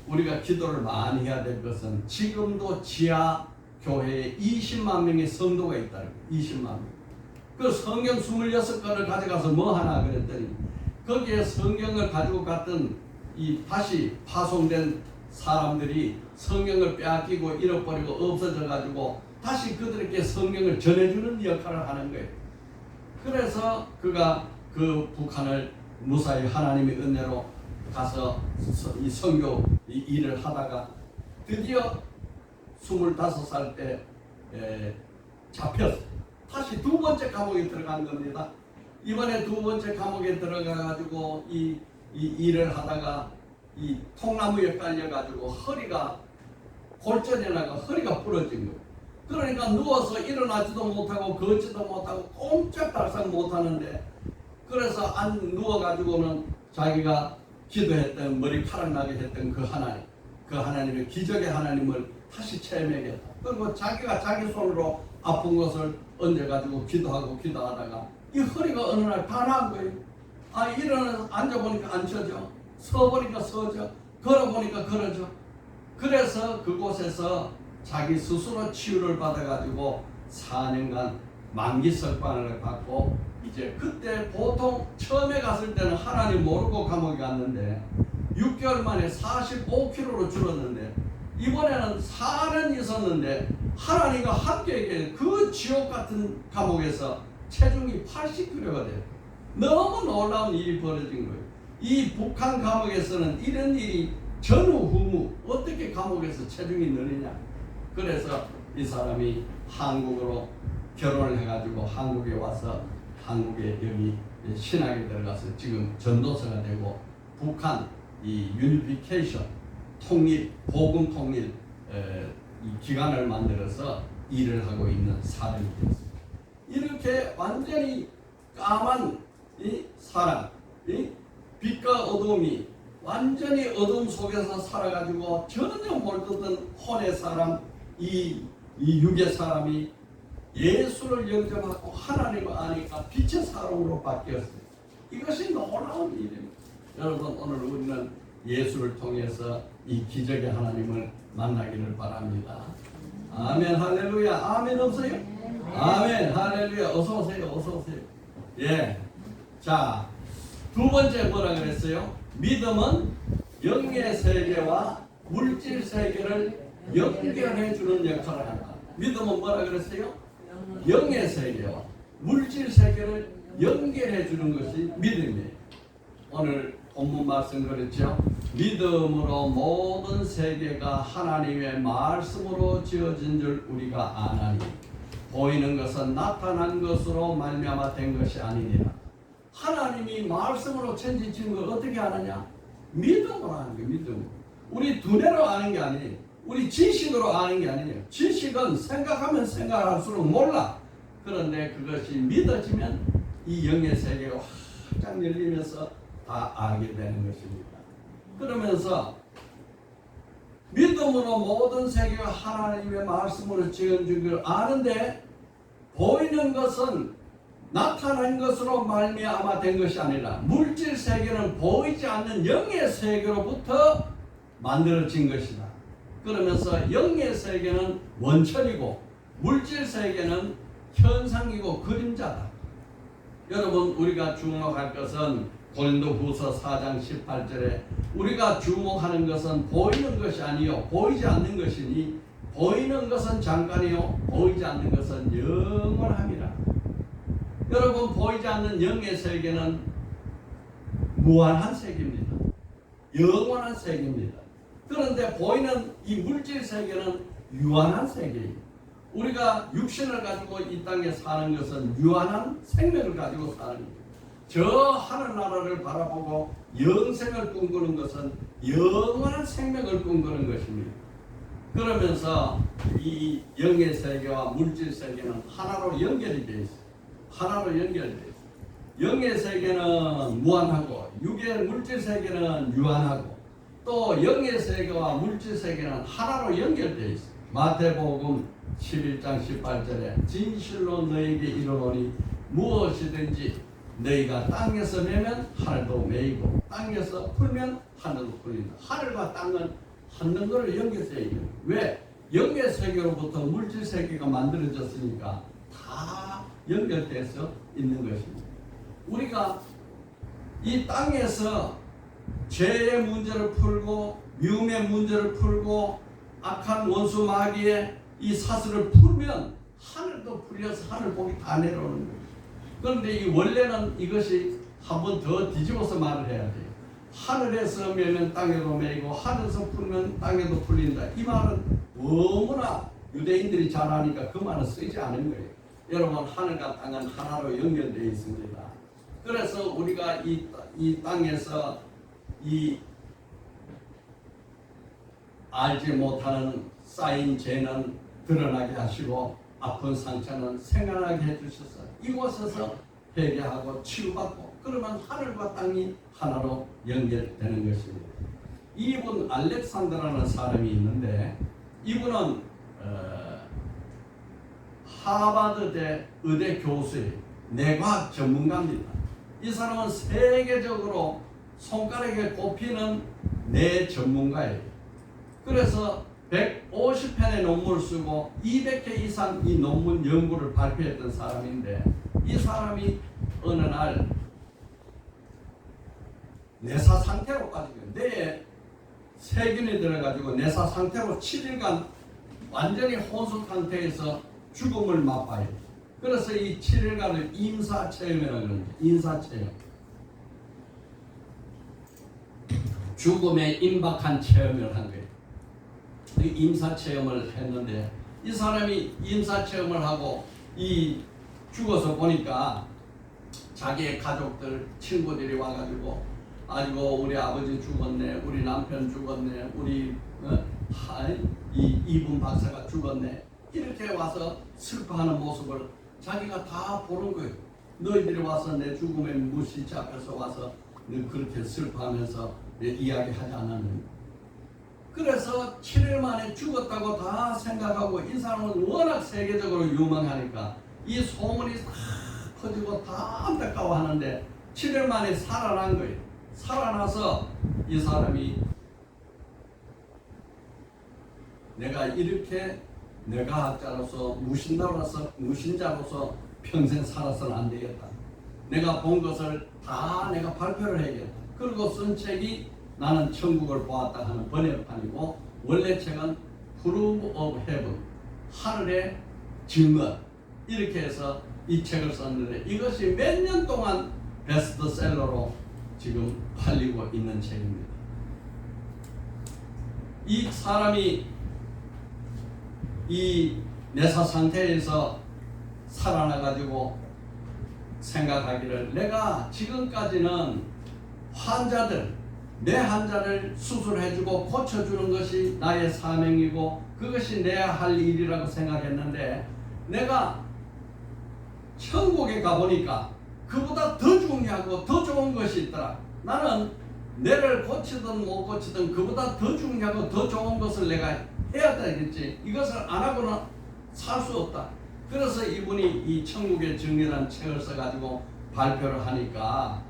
우리가 기도를 많이 해야 될 것은 지금도 지하 교회에 20만 명의 성도가 있다는 거예요. 20만 명. 그 성경 26권을 가져가서 뭐 하나 그랬더니 거기에 성경을 가지고 갔던 이 다시 파송된 사람들이 성경을 빼앗기고 잃어버리고 없어져 가지고 다시 그들에게 성경을 전해주는 역할을 하는 거예요. 그래서 그가 그 북한을 무사히 하나님의 은혜로 가서 이 선교 이 일을 하다가 드디어 25살 때 잡혔어요. 다시 두 번째 감옥에 들어간 겁니다. 이번에 두 번째 감옥에 들어가가지고 이 일을 하다가 이 통나무에 깔려가지고 허리가 골절이 나가 허리가 부러진 거예요. 그러니까 누워서 일어나지도 못하고 걷지도 못하고 꼼짝달싹 못하는데, 그래서 안 누워가지고는 자기가 기도했던 머리카락 나게 했던 그 하나님의 기적의 하나님을 다시 체험하겠다. 그리고 자기가 자기 손으로 아픈 것을 얹어가지고 기도하다가 이 허리가 어느 날 다 나은 거예요. 앉아보니까 앉혀져, 서보니까 서져, 걸어보니까 걸어져. 그래서 그곳에서 자기 스스로 치유를 받아가지고 4년간 만기 석방을 받고, 이제 그때 보통 처음에 갔을 때는 하나님 모르고 감옥에 갔는데 6개월 만에 45kg로 줄었는데, 이번에는 4년 있었는데 하나님과 함께 그 지옥 같은 감옥에서 체중이 80kg가 돼요. 너무 놀라운 일이 벌어진 거예요. 이 북한 감옥에서는 이런 일이 전후후무 어떻게 감옥에서 체중이 느느냐. 그래서 이 사람이 한국으로 결혼을 해가지고 한국에 와서 한국에 여기 신학에 들어가서 지금 전도사가 되고 북한 이 유니피케이션 통일, 복음 통일 이 기관을 만들어서 일을 하고 있는 사람이 되었습니다. 이렇게 완전히 까만 이 사람, 이 빛과 어둠이 완전히 어둠 속에서 살아가지고 전혀 모르던 혼의 사람, 이 육의 사람이 예수를 영접하고 하나님을 아니까 빛의 사람으로 바뀌었어요. 이것이 놀라운 일입니다. 여러분, 오늘 우리는 예수를 통해서 이 기적의 하나님을 만나기를 바랍니다. 아멘, 할렐루야. 아멘 없어요? 아멘, 할렐루야. 어서 오세요. 어서 오세요. 예. 자, 두 번째 뭐라 그랬어요? 믿음은 영의 세계와 물질 세계를 연결해 주는 역할을 한다. 믿음은 뭐라 그랬어요? 영의 세계와 물질 세계를 연결해 주는 것이 믿음이에요. 오늘 본문 말씀 그랬죠? 믿음으로 모든 세계가 하나님의 말씀으로 지어진 줄 우리가 아나니 보이는 것은 나타난 것으로 말미암아 된 것이 아니니라. 하나님이 말씀으로 천지지은 걸 어떻게 아느냐? 믿음으로 하는 거예요. 믿음. 우리 두뇌로 아는 게 아니에요. 우리 지식으로 아는 게 아니에요. 지식은 생각하면 생각할수록 몰라. 그런데 그것이 믿어지면 이 영의 세계가 활짝 열리면서 다 알게 되는 것입니다. 그러면서 믿음으로 모든 세계가 하나님의 말씀으로 지어진 걸 아는데 보이는 것은 나타난 것으로 말미암아 된 것이 아니라 물질 세계는 보이지 않는 영의 세계로부터 만들어진 것이다. 그러면서 영의 세계는 원천이고 물질 세계는 현상이고 그림자다. 여러분, 우리가 주목할 것은 고린도후서 4장 18절에 우리가 주목하는 것은 보이는 것이 아니요 보이지 않는 것이니 보이는 것은 잠깐이요 보이지 않는 것은 영원함이라. 여러분, 보이지 않는 영의 세계는 무한한 세계입니다. 영원한 세계입니다. 그런데 보이는 이 물질 세계는 유한한 세계예요. 우리가 육신을 가지고 이 땅에 사는 것은 유한한 생명을 가지고 사는 거예요. 저 하늘나라를 바라보고 영생을 꿈꾸는 것은 영원한 생명을 꿈꾸는 것입니다. 그러면서 이 영의 세계와 물질 세계는 하나로 연결이 되어 있어요. 하나로 연결되어 있어요. 영의 세계는 무한하고 육의 물질 세계는 유한하고 또 영의 세계와 물질 세계는 하나로 연결되어 있어요. 마태복음 11장 18절에 진실로 너에게 이르노니 무엇이든지 너희가 땅에서 매면 하늘도 매이고 땅에서 풀면 하늘도 풀린다. 하늘과 땅은 하늘로 연결되어 있는 거예요. 왜? 영의 세계로부터 물질 세계가 만들어졌으니까 다 연결돼서 있는 것입니다. 우리가 이 땅에서 죄의 문제를 풀고 미움의 문제를 풀고 악한 원수 마귀의 이 사슬을 풀면 하늘도 풀려서 하늘 복이 다 내려오는 거예요. 그런데 이 원래는 이것이 한 번 더 뒤집어서 말을 해야 돼요. 하늘에서 매면 땅에도 매이고 하늘에서 풀면 땅에도 풀린다. 이 말은 너무나 유대인들이 잘 아니까 그 말은 쓰이지 않은 거예요. 여러분, 하늘과 땅은 하나로 연결되어 있습니다. 그래서 우리가 이 땅에서 이 알지 못하는 쌓인 죄는 드러나게 하시고 아픈 상처는 생각나게 해주셔서 이곳에서 회개하고 치유받고 그러면 하늘과 땅이 하나로 연결되는 것입니다. 이분 알렉산더라는 사람이 있는데 이분은 하버드대 의대 교수의 뇌과학 전문가입니다. 이 사람은 세계적으로 손가락에 꼽히는 뇌 전문가예요. 그래서 150편의 논문을 쓰고 200개 이상 이 논문 연구를 발표했던 사람인데 이 사람이 어느 날 뇌사 상태로 빠지고 뇌에 세균이 들어가지고 뇌사 상태로 7일간 완전히 혼수 상태에서 죽음을 맛봐요. 그래서 이 7일간을 임사체험이라고 그러는데 임사체험. 죽음에 임박한 체험을 한 거예요. 임사체험을 했는데 이 사람이 임사체험을 하고 이 죽어서 보니까 자기의 가족들 친구들이 와가지고 아이고 우리 아버지 죽었네, 우리 남편 죽었네, 우리 이분 박사가 죽었네 이렇게 와서 슬퍼하는 모습을 자기가 다 보는 거예요. 너희들이 와서 내 죽음의 무시치 앞에서 와서 그렇게 슬퍼하면서 이야기하지 않았는데 그래서 7일 만에 죽었다고 다 생각하고 이 사람은 워낙 세계적으로 유명하니까 이 소문이 다 퍼지고 다 안타까워하는데 7일 만에 살아난 거예요. 살아나서 이 사람이 내가 이렇게 뇌과학자로서 무신자로서 평생 살아서는 안 되겠다. 내가 본 것을 다 내가 발표를 해야겠다. 그리고 쓴 책이 나는 천국을 보았다 하는 번역판이고 원래 책은 Proof of Heaven, 하늘의 증거 이렇게 해서 이 책을 썼는데 이것이 몇 년 동안 베스트셀러로 지금 팔리고 있는 책입니다. 이 사람이 이 뇌사 상태에서 살아나가지고 생각하기를 내가 지금까지는 뇌 환자를 수술해주고 고쳐주는 것이 나의 사명이고 그것이 내야 할 일이라고 생각했는데 내가 천국에 가보니까 그보다 더 중요하고 더 좋은 것이 있더라. 나는 뇌를 고치든 못 고치든 그보다 더 중요하고 더 좋은 것을 내가 해야 되겠지. 이것을 안 하고는 살 수 없다. 그래서 이분이 이 천국의 정리라는 책을 써가지고 발표를 하니까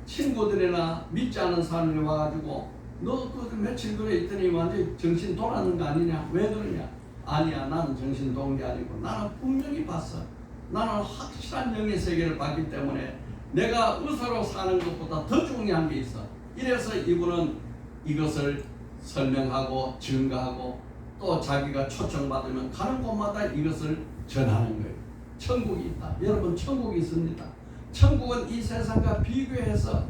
친구들이나 믿지 않은 사람이 와가지고 너 그 며칠 그래 있더니 완전히 정신 돌았는 거 아니냐? 왜 그러냐? 아니야, 나는 정신 돌은 게 아니고 나는 분명히 봤어. 나는 확실한 영의 세계를 봤기 때문에 내가 의사로 사는 것보다 더 중요한 게 있어. 이래서 이분은 이것을 설명하고 증거하고 또 자기가 초청받으면 가는 곳마다 이것을 전하는 거예요. 천국이 있다. 여러분, 천국이 있습니다. 천국은 이 세상과 비교해서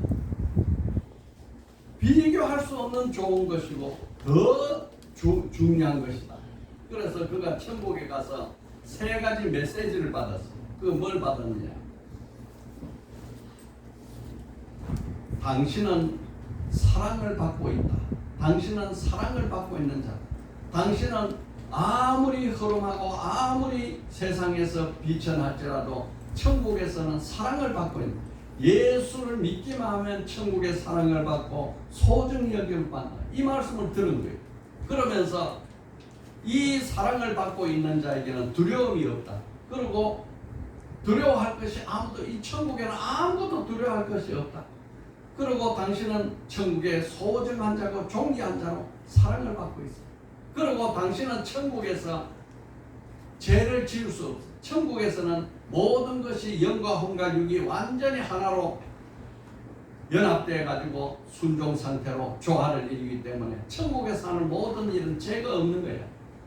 비교할 수 없는 좋은 것이고 더 중요한 것이다. 그래서 그가 천국에 가서 세 가지 메시지를 받았어요. 그 뭘 받았느냐? 당신은 사랑을 받고 있다. 당신은 사랑을 받고 있는 자다. 당신은 아무리 허름하고 아무리 세상에서 비천할지라도 천국에서는 사랑을 받고 있는, 예수를 믿기만 하면 천국의 사랑을 받고 소중히 여김을 받는다. 이 말씀을 들은 거예요. 그러면서 이 사랑을 받고 있는 자에게는 두려움이 없다. 그리고 두려워할 것이 아무도, 이 천국에는 아무것도 두려워할 것이 없다. 그리고 당신은 천국의 소중한 자고 존귀한 자로 사랑을 받고 있어. 그리고 당신은 천국에서 죄를 지을 수 없어. 천국에서는 모든 것이 영과 혼과 육이 완전히 하나로 연합되어 가지고 순종 상태로 조화를 이루기 때문에 천국에 사는 모든 일은 죄가 없는 거야.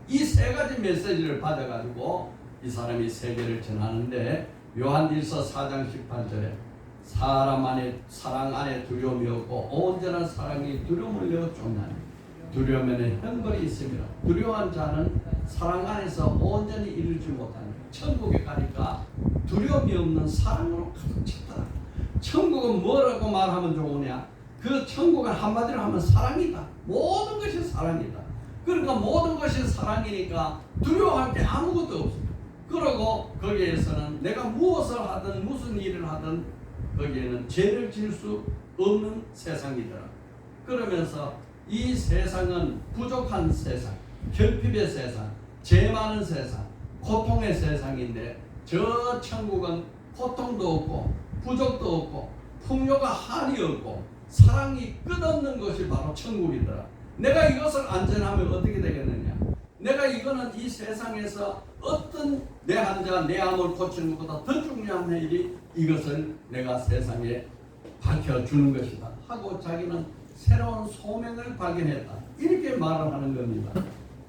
이 세 가지 메시지를 받아 가지고 이 사람이 세계를 전하는데, 요한일서 4장 18절에 사람 안에, 사랑 안에 두려움이 없고 온전한 사랑이 두려움을 내어 쫓나니 두려움에는 형벌이 있습니다. 두려워한 자는 사랑 안에서 온전히 이루지 못하니, 천국에 가니까 두려움이 없는 사랑으로 가득 찼다. 천국은 뭐라고 말하면 좋으냐? 그 천국은 한마디로 하면 사랑이다. 모든 것이 사랑이다. 그러니까 모든 것이 사랑이니까 두려워할 게 아무것도 없습니다. 그리고 거기에서는 내가 무엇을 하든 무슨 일을 하든 거기에는 죄를 지을 수 없는 세상이더라. 그러면서 이 세상은 부족한 세상, 결핍의 세상, 죄 많은 세상, 고통의 세상인데, 저 천국은 고통도 없고 부족도 없고 풍요가 한이 없고 사랑이 끝없는 것이 바로 천국이더라. 내가 이것을 안전하면 어떻게 되겠느냐? 내가 이거는 이 세상에서 어떤 내 환자, 내 암을 고치는 것보다 더 중요한 일이 이것을 내가 세상에 밝혀주는 것이다 하고 자기는 새로운 소명을 발견했다. 이렇게 말을 하는 겁니다.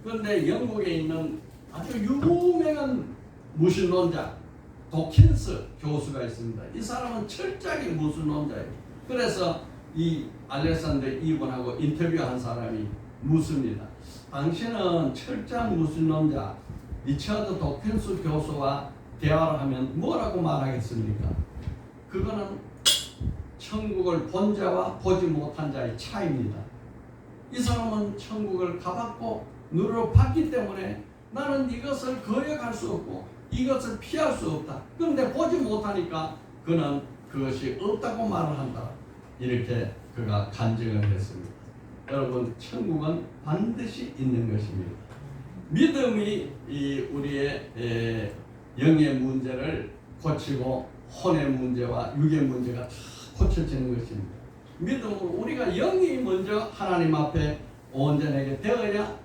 그런데 영국에 있는 아주 유명한 무신론자 도킨스 교수가 있습니다. 이 사람은 철저하게 무신론자예요. 그래서 이 알렉산더 이본하고 인터뷰한 사람이 묻습니다. 당신은 철저한 무신론자 리처드 도킨스 교수와 대화를 하면 뭐라고 말하겠습니까? 그거는 천국을 본 자와 보지 못한 자의 차이입니다. 이 사람은 천국을 가봤고 누리러 봤기 때문에 나는 이것을 거역할 수 없고 이것을 피할 수 없다. 그런데 보지 못하니까 그는 그것이 없다고 말을 한다. 이렇게 그가 간증을 했습니다. 여러분, 천국은 반드시 있는 것입니다. 믿음이 우리의 영의 문제를 고치고 혼의 문제와 육의 문제가 다 고쳐지는 것입니다. 믿음으로 우리가 영이 먼저 하나님 앞에 온전하게 되어야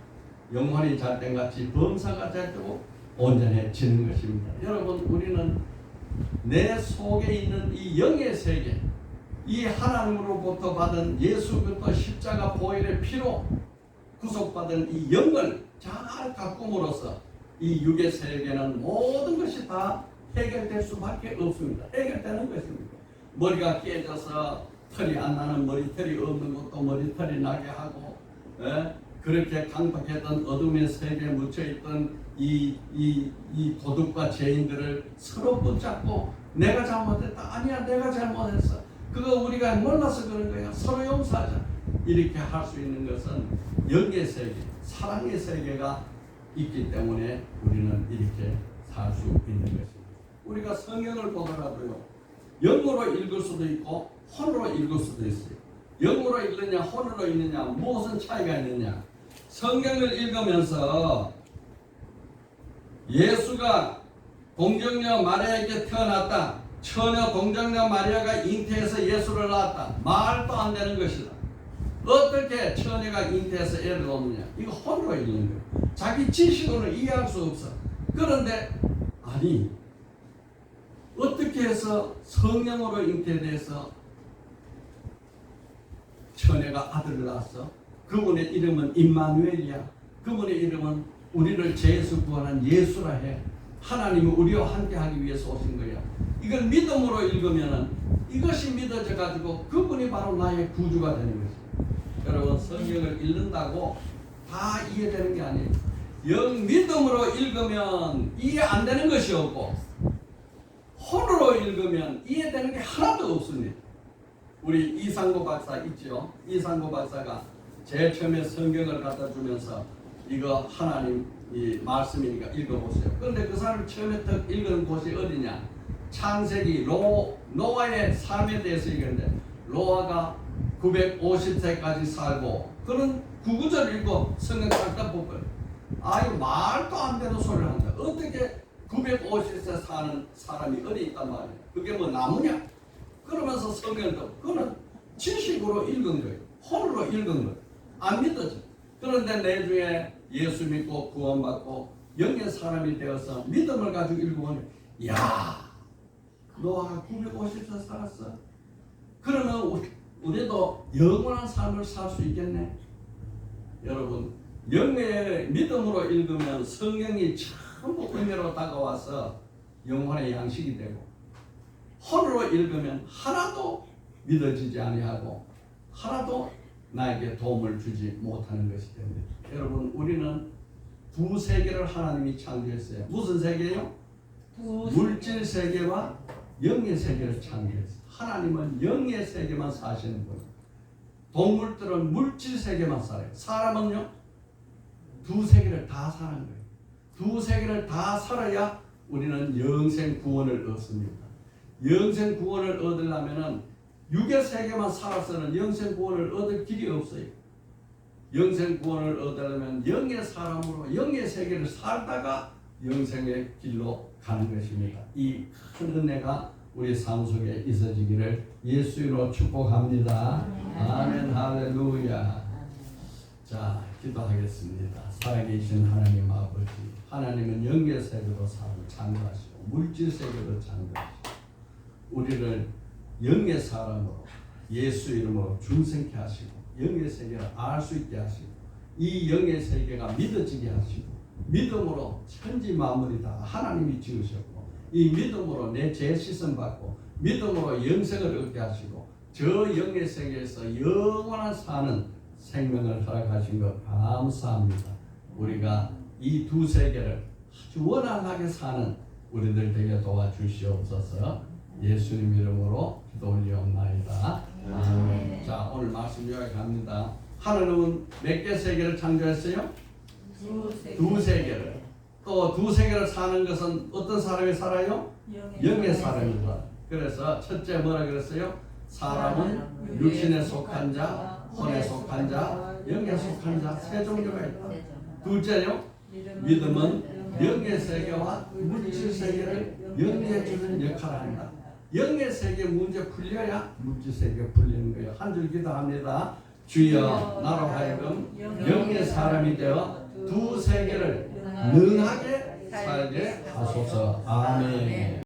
영혼이 잘된 같이 범사가 잘 되고 온전해지는 것입니다. 여러분, 우리는 내 속에 있는 이 영의 세계, 이 하나님으로부터 받은 예수 그리스도 십자가 보혈의 피로 구속받은 이 영을 잘 가꿈으로써 이 육의 세계는 모든 것이 다 해결될 수밖에 없습니다. 해결되는 것입니다. 머리가 깨져서 털이 안 나는 머리털이 없는 것도 머리털이 나게 하고, 그렇게 강박했던 어둠의 세계에 묻혀있던 이 도둑과 죄인들을 서로 붙잡고 내가 잘못했다. 아니야, 내가 잘못했어. 그거 우리가 몰라서 그런 거야. 서로 용서하자. 이렇게 할 수 있는 것은 영의 세계, 사랑의 세계가 있기 때문에 우리는 이렇게 살 수 있는 것입니다. 우리가 성경을 보더라도요, 영으로 읽을 수도 있고 혼으로 읽을 수도 있어요. 영으로 읽느냐 혼으로 읽느냐 무슨 차이가 있느냐? 성경을 읽으면서 예수가 동정녀 마리아에게 태어났다. 처녀 동정녀 마리아가 잉태해서 예수를 낳았다. 말도 안 되는 것이다. 어떻게 처녀가 잉태해서 애를 낳느냐? 이거 혼으로 읽는 거예요. 자기 지식으로는 이해할 수 없어. 그런데 아니, 어떻게 해서 성령으로 잉태돼서 처녀가 아들을 낳았어? 그분의 이름은 임마누엘이야. 그분의 이름은 우리를 죄에서 구하는 예수라 해. 하나님은 우리와 함께하기 위해서 오신 거야. 이걸 믿음으로 읽으면은 이것이 믿어져 가지고 그분이 바로 나의 구주가 되는 것이야. 여러분, 성경을 읽는다고 다 이해되는 게 아니에요. 영 믿음으로 읽으면 이해 안 되는 것이 없고 혼으로 읽으면 이해되는 게 하나도 없습니다. 우리 이상고 박사 있죠? 이상고 박사가 제일 처음에 성경을 갖다 주면서 이거 하나님 이 말씀이니까 읽어보세요. 그런데 그 사람이 처음에 딱 읽은 곳이 어디냐? 창세기 노아의 삶에 대해서 읽었는데 노아가 950세까지 살고 그런 구구절 읽고 성경 딱 덮어버려. 아유 말도 안 되는 소리를 한다. 어떻게 950세 사는 사람이 어디 있단 말이야. 그게 뭐 나무냐? 그러면서 성경도 그거는 지식으로 읽은 거예요. 혼으로 읽은 거예요. 안 믿어져. 그런데 내중에 예수 믿고 구원받고 영의 사람이 되어서 믿음을 가지고 읽어보면 야 노아가 950세 살았어. 그러면 우리도 영원한 삶을 살 수 있겠네. 여러분 영의 믿음으로 읽으면 성경이 전부 은혜로 다가와서 영혼의 양식이 되고 혼으로 읽으면 하나도 믿어지지 아니하고 하나도 나에게 도움을 주지 못하는 것이 됩니다. 여러분 우리는 두 세계를 하나님이 창조했어요. 무슨 세계요? 물질 세계와 영의 세계를 창조했어요. 하나님은 영의 세계만 사시는 거예요. 동물들은 물질 세계만 살아요. 사람은요 두 세계를 다 사는 거예요. 두 세계를 다 살아야 우리는 영생 구원을 얻습니다. 영생 구원을 얻으려면은 육의 세계만 살아서는 영생 구원을 얻을 길이 없어요. 영생 구원을 얻으려면 영의 사람으로 영의 세계를 살다가 영생의 길로 가는 것입니다. 이 큰 은혜가 우리 삶 속에 있어지기를 예수로 축복합니다. 아멘 할렐루야. 자 기도하겠습니다. 살아계신 하나님 아버지, 하나님은 영의 세계로 삶을 창조하시고 물질 세계로 창조하시고 우리를 영의 사람으로 예수 이름으로 중생케 하시고 영의 세계를 알 수 있게 하시고 이 영의 세계가 믿어지게 하시고 믿음으로 천지 만물이 다 하나님이 지으셨고 이 믿음으로 내 죄 씻음 받고 믿음으로 영생을 얻게 하시고 저 영의 세계에서 영원한 사는 생명을 허락하신 것 감사합니다. 우리가 이 두 세계를 아주 원활하게 사는 우리들 되게 도와주시옵소서. 예수님 이름으로 기도 올리옵나이다. 아멘. 자 오늘 말씀 요약합니다. 하나님은 몇 개 세계를 창조했어요? 두 세계를. 또 두 세계를 사는 것은 어떤 사람이 살아요? 영의 사람이 살아요. 그래서 첫째 뭐라 그랬어요? 사람은 육신에 속한 자, 혼에 속한 자, 영에 속한 자 세 종류가 있다. 둘째요, 믿음은 영의 세계와 물질 세계를 연계해 주는 역할을 한다. 영의 세계 문제 풀려야 물질 세계 풀리는 거예요. 한 줄 기도합니다. 주여 나로 하여금 영의 사람이 되어 두 세계를 능하게 살게 하소서. 아멘.